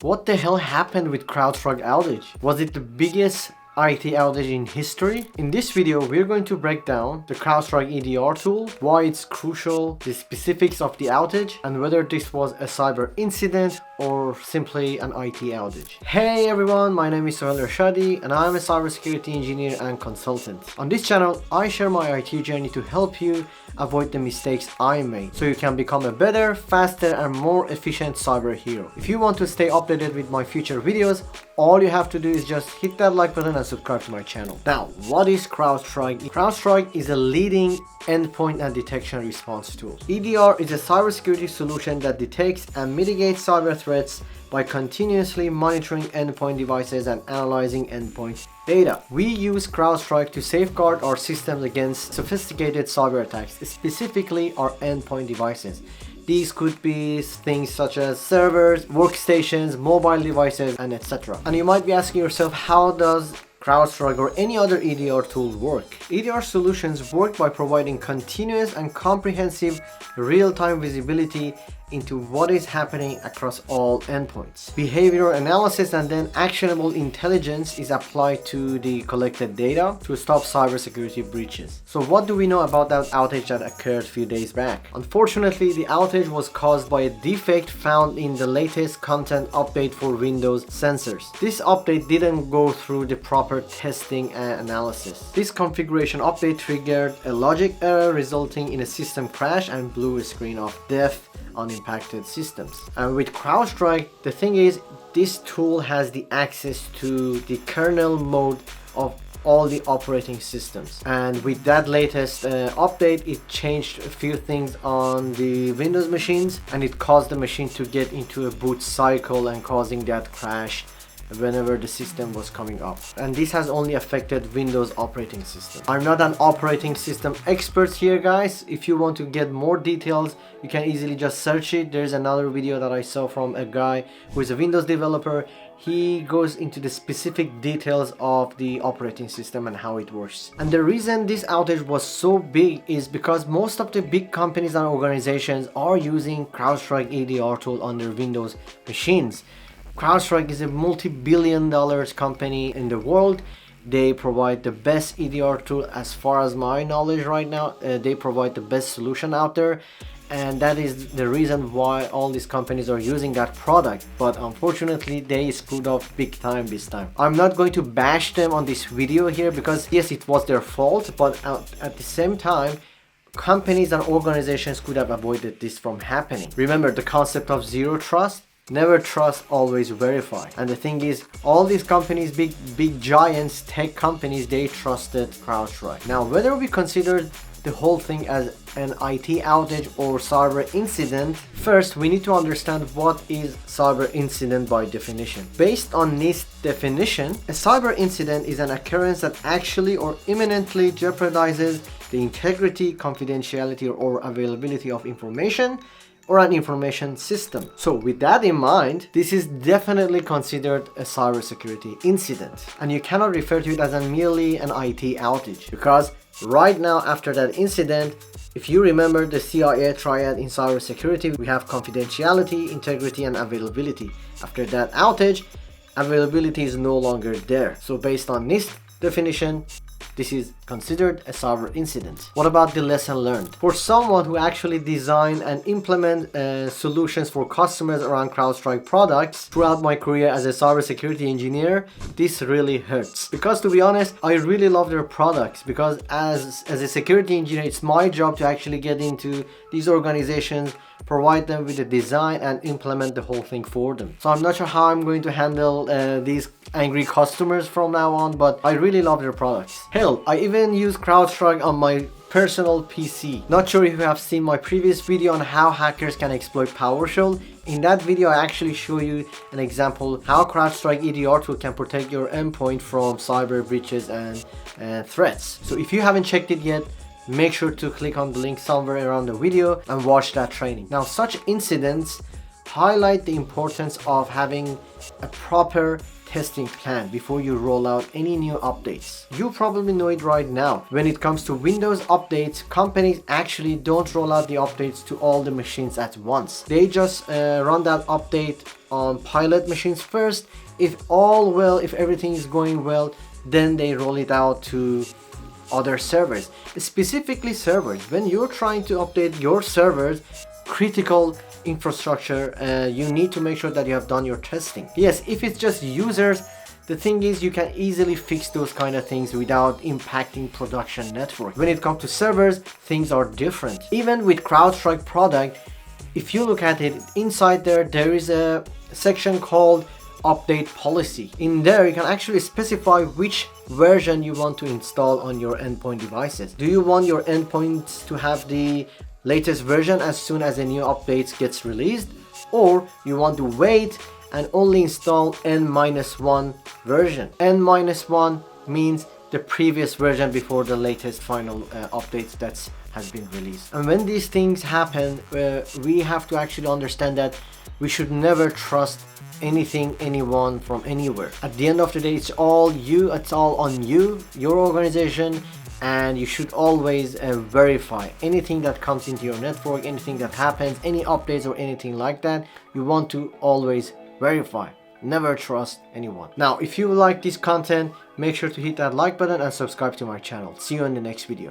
What the hell happened with CrowdStrike Outage? Was it the biggest IT outage in history? In this video, we're going to break down the CrowdStrike EDR tool, why it's crucial, the specifics of the outage, and whether this was a cyber incident or simply an IT outage. Hey everyone, my name is Sohail Ershadi and I'm a cybersecurity engineer and consultant. On this channel, I share my IT journey to help you avoid the mistakes I made so you can become a better, faster and more efficient cyber hero. If you want to stay updated with my future videos, all you have to do is just hit that like button and subscribe to my channel. Now, what is CrowdStrike? CrowdStrike is a leading endpoint and detection response tool. EDR is a cybersecurity solution that detects and mitigates cyber threats by continuously monitoring endpoint devices and analyzing endpoint data. We use CrowdStrike to safeguard our systems against sophisticated cyber attacks, specifically our endpoint devices. These could be things such as servers, workstations, mobile devices, and etc. And you might be asking yourself, how does CrowdStrike or any other EDR tool work? EDR solutions work by providing continuous and comprehensive real-time visibility into what is happening across all endpoints. Behavioral analysis and then actionable intelligence is applied to the collected data to stop cybersecurity breaches. So what do we know about that outage that occurred a few days back? Unfortunately, the outage was caused by a defect found in the latest content update for Windows sensors. This update didn't go through the proper testing and analysis. This configuration update triggered a logic error resulting in a system crash and blew a screen of death on impacted systems. And with CrowdStrike, the thing is, this tool has the access to the kernel mode of all the operating systems, and with that latest update, it changed a few things on the Windows machines and it caused the machine to get into a boot cycle and causing that crash whenever the system was coming up. And this has only affected Windows operating system. I'm not an operating system expert here, guys. If you want to get more details, you can easily just search it. There's another video that I saw from a guy who is a Windows developer. He goes into the specific details of the operating system and how it works. And the reason this outage was so big is because most of the big companies and organizations are using CrowdStrike EDR tool on their Windows machines. CrowdStrike is a multi-billion-dollar company in the world. They provide the best EDR tool as far as my knowledge right now. They provide the best solution out there, and that is the reason why all these companies are using that product. But unfortunately, they screwed up big time this time. I'm not going to bash them on this video here because yes, it was their fault, but at the same time, companies and organizations could have avoided this from happening. Remember the concept of zero trust. Never trust, always verify. And the thing is, all these companies, big giants, tech companies, they trusted CrowdStrike. Now, whether we consider the whole thing as an IT outage or cyber incident, first we need to understand what is cyber incident by definition. Based on this definition, a cyber incident is an occurrence that actually or imminently jeopardizes the integrity, confidentiality, or availability of information or an information system. So with that in mind, this is definitely considered a cybersecurity incident. And you cannot refer to it as merely an IT outage, because right now after that incident, if you remember the CIA triad in cybersecurity, we have confidentiality, integrity, and availability. After that outage, availability is no longer there. So based on this definition, this is considered a cyber incident. What about the lesson learned? For someone who actually design and implement solutions for customers around CrowdStrike products throughout my career as a cybersecurity engineer, this really hurts. Because to be honest, I really love their products, because as a security engineer, it's my job to actually get into these organizations, provide them with the design and implement the whole thing for them. So I'm not sure how I'm going to handle these angry customers from now on, but I really love their products. Hell, I even use CrowdStrike on my personal PC. Not sure if you have seen my previous video on how hackers can exploit PowerShell. In that video, I actually show you an example how CrowdStrike EDR tool can protect your endpoint from cyber breaches and threats. So if you haven't checked it yet, make sure to click on the link somewhere around the video and watch that training. Now, such incidents highlight the importance of having a proper testing plan before you roll out any new updates. You probably know it right now. When it comes to Windows updates, companies actually don't roll out the updates to all the machines at once. They just run that update on pilot machines first. If everything is going well, then they roll it out to other servers, specifically servers. When you're trying to update your servers, critical infrastructure, you need to make sure that you have done your testing. Yes, if it's just users, the thing is you can easily fix those kind of things without impacting production network. When it comes to servers, things are different. Even with CrowdStrike product, if you look at it, inside there is a section called update policy. In there you can actually specify which version you want to install on your endpoint devices. Do you want your endpoints to have the latest version as soon as a new update gets released, or you want to wait and only install N-1 version? N-1 means the previous version before the latest final updates that has been released. And when these things happen, we have to actually understand that we should never trust anyone from anywhere. At the end of the day, it's all on you, your organization, and you should always verify anything that comes into your network, anything that happens, any updates or anything like that. You want to always verify. Never trust anyone. Now, if you like this content, make sure to hit that like button and subscribe to my channel. See you in the next video.